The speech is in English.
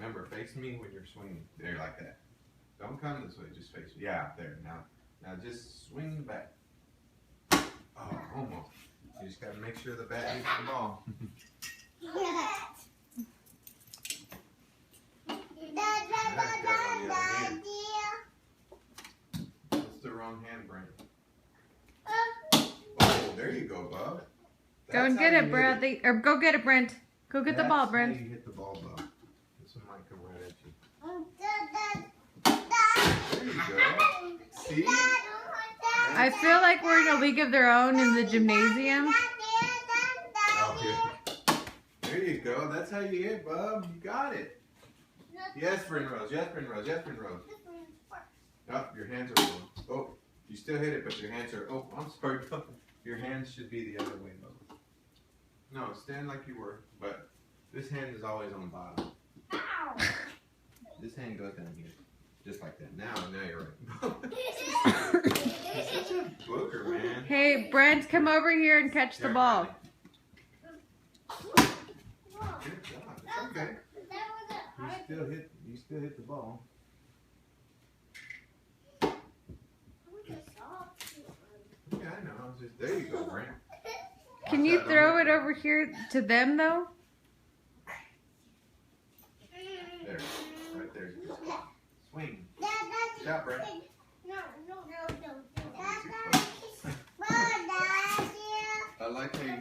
Remember, face me when you're swinging. There, like that. Don't come this way. Just face me. Yeah, there. Now just swing the bat. Oh, almost. You just gotta make sure the bat hits the ball. That's the wrong hand, Brent. Oh, there you go, Bub. Go and get it, Bradley. Or go get it, Brent. Go get the ball, Brent. That's how you hit the ball, Bub. This one might come right at you. There you go. See? I feel like we're in a league of their own in the gymnasium. Oh, here. There you go. That's how you hit, Bub. You got it. Yes, Rose. Yes, Rose. Yes, Rose. Oh, your hands are wrong. Oh, you still hit it, but your hands are. Oh, I'm sorry. Your hands should be the other way, Bub. No, stand like you were, but this hand is always on the bottom. Ow. This hand goes down here, just like that. Now you're right. You're such a booker, man. Hey, Brent, come over here and catch the ball. Good job. It's okay. You still hit the ball. Yeah, I know. There you go, Brent. Can you throw it over here to them, though? There. Right there. Swing. Good job, Brent. I like how you